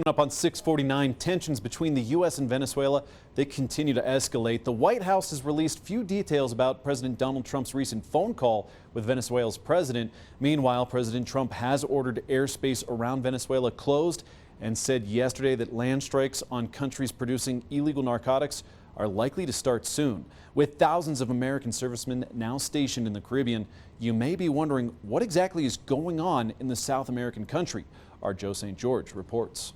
Up on 6:49, tensions between the U.S. and Venezuela, they continue to escalate. The White House has released few details about President Donald Trump's recent phone call with Venezuela's president. Meanwhile, President Trump has ordered airspace around Venezuela closed and said yesterday that land strikes on countries producing illegal narcotics are likely to start soon. With thousands of American servicemen now stationed in the Caribbean, you may be wondering what exactly is going on in the South American country. Our Joe St. George reports.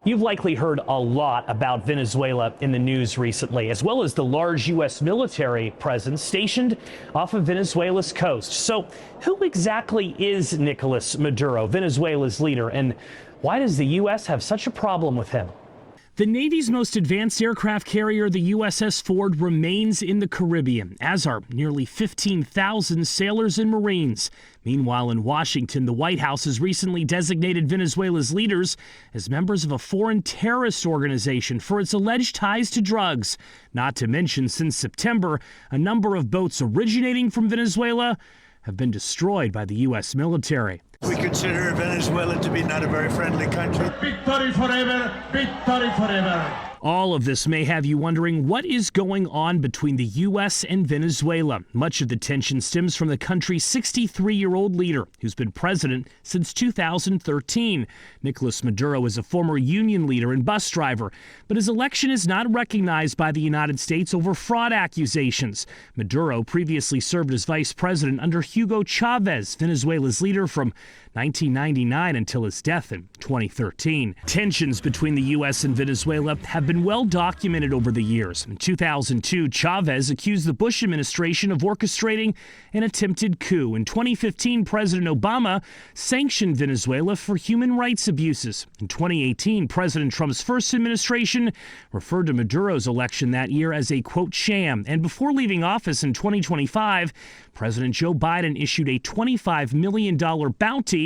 You've likely heard a lot about Venezuela in the news recently, as well as the large U.S. military presence stationed off of Venezuela's coast. So who exactly is Nicolas Maduro, Venezuela's leader, and why does the U.S. have such a problem with him? The Navy's most advanced aircraft carrier, the USS Ford, remains in the Caribbean, as are nearly 15,000 sailors and Marines. Meanwhile, in Washington, the White House has recently designated Venezuela's leaders as members of a foreign terrorist organization for its alleged ties to drugs. Not to mention, since September, a number of boats originating from Venezuela have been destroyed by the U.S. military. We consider Venezuela to be not a very friendly country. Victory forever, victory forever. All of this may have you wondering what is going on between the U.S. and Venezuela. Much of the tension stems from the country's 63-year-old leader, who's been president since 2013. Nicolas Maduro is a former union leader and bus driver, but his election is not recognized by the United States over fraud accusations. Maduro previously served as vice president under Hugo Chavez, Venezuela's leader from 1999 until his death in 2013. Tensions between the U.S. and Venezuela have been well documented over the years. In 2002, Chavez accused the Bush administration of orchestrating an attempted coup. In 2015, President Obama sanctioned Venezuela for human rights abuses. In 2018, President Trump's first administration referred to Maduro's election that year as a, quote, sham. And before leaving office in 2025, President Joe Biden issued a $25 million bounty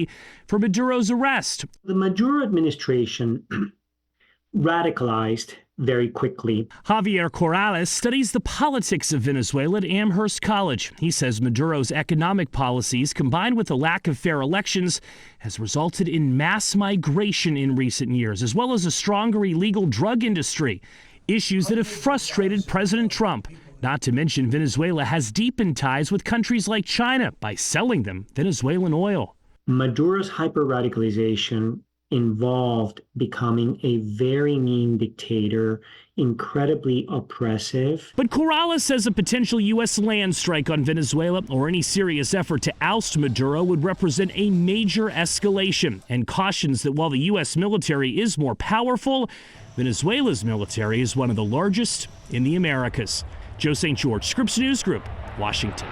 for Maduro's arrest. The Maduro administration radicalized very quickly. Javier Corrales studies the politics of Venezuela at Amherst College. He says Maduro's economic policies, combined with a lack of fair elections, has resulted in mass migration in recent years, as well as a stronger illegal drug industry, issues that have frustrated President Trump. Not to mention, Venezuela has deepened ties with countries like China by selling them Venezuelan oil. Maduro's hyper-radicalization involved becoming a very mean dictator, incredibly oppressive. But Corrales says a potential U.S. land strike on Venezuela or any serious effort to oust Maduro would represent a major escalation, and cautions that while the U.S. military is more powerful, Venezuela's military is one of the largest in the Americas. Joe St. George, Scripps News Group, Washington.